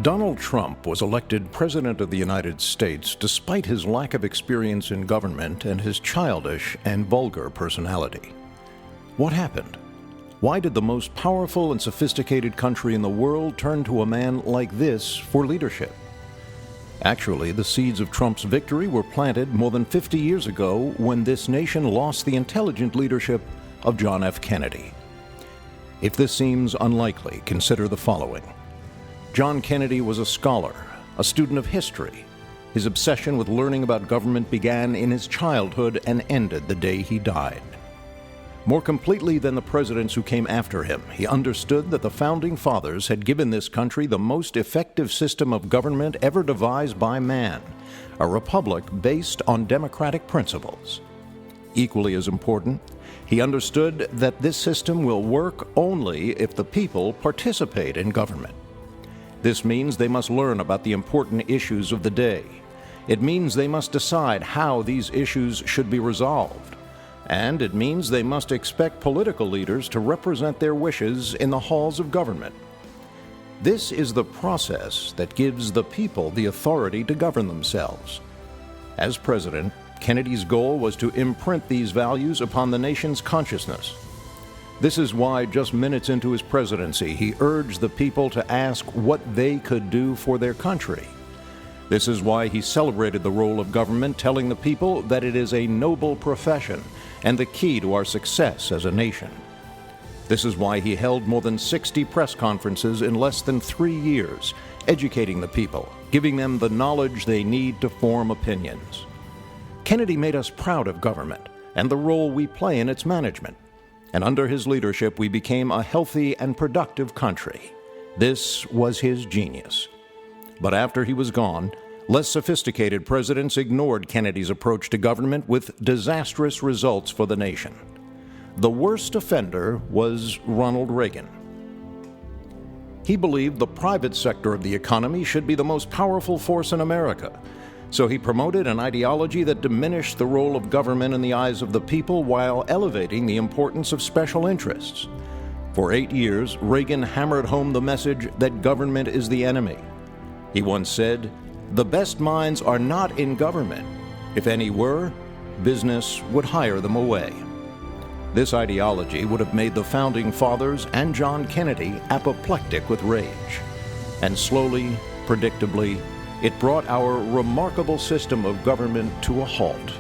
Donald Trump was elected President of the United States despite his lack of experience in government and his childish and vulgar personality. What happened? Why did the most powerful and sophisticated country in the world turn to a man like this for leadership? Actually, the seeds of Trump's victory were planted more than 50 years ago when this nation lost the intelligent leadership of John F. Kennedy. If this seems unlikely, consider the following. John Kennedy was a scholar, a student of history. His obsession with learning about government began in his childhood and ended the day he died. More completely than the presidents who came after him, he understood that the Founding Fathers had given this country the most effective system of government ever devised by man, a republic based on democratic principles. Equally as important, he understood that this system will work only if the people participate in government. This means they must learn about the important issues of the day. It means they must decide how these issues should be resolved. And it means they must expect political leaders to represent their wishes in the halls of government. This is the process that gives the people the authority to govern themselves. As president, Kennedy's goal was to imprint these values upon the nation's consciousness. This is why, just minutes into his presidency, he urged the people to ask what they could do for their country. This is why he celebrated the role of government, telling the people that it is a noble profession and the key to our success as a nation. This is why he held more than 60 press conferences in less than 3 years, educating the people, giving them the knowledge they need to form opinions. Kennedy made us proud of government and the role we play in its management. And under his leadership, we became a healthy and productive country. This was his genius. But after he was gone, less sophisticated presidents ignored Kennedy's approach to government with disastrous results for the nation. The worst offender was Ronald Reagan. He believed the private sector of the economy should be the most powerful force in America. So he promoted an ideology that diminished the role of government in the eyes of the people while elevating the importance of special interests. For 8 years, Reagan hammered home the message that government is the enemy. He once said, "The best minds are not in government. If any were, business would hire them away." This ideology would have made the Founding Fathers and John Kennedy apoplectic with rage. And slowly, predictably, it brought our remarkable system of government to a halt.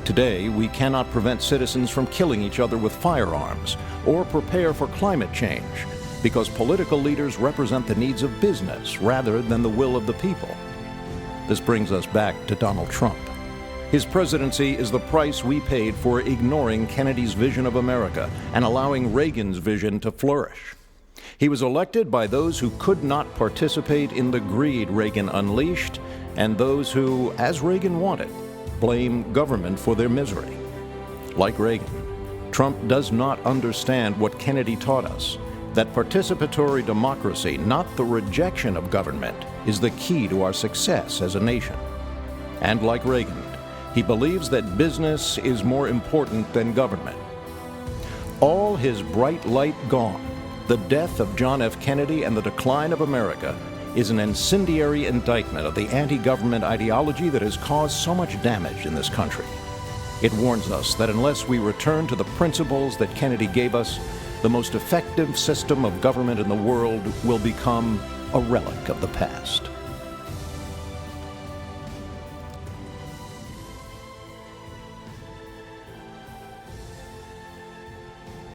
Today, we cannot prevent citizens from killing each other with firearms or prepare for climate change because political leaders represent the needs of business rather than the will of the people. This brings us back to Donald Trump. His presidency is the price we paid for ignoring Kennedy's vision of America and allowing Reagan's vision to flourish. He was elected by those who could not participate in the greed Reagan unleashed and those who, as Reagan wanted, blame government for their misery. Like Reagan, Trump does not understand what Kennedy taught us, that participatory democracy, not the rejection of government, is the key to our success as a nation. And like Reagan, he believes that business is more important than government. All his bright light gone, the death of John F. Kennedy and the decline of America is an incendiary indictment of the anti-government ideology that has caused so much damage in this country. It warns us that unless we return to the principles that Kennedy gave us, the most effective system of government in the world will become a relic of the past.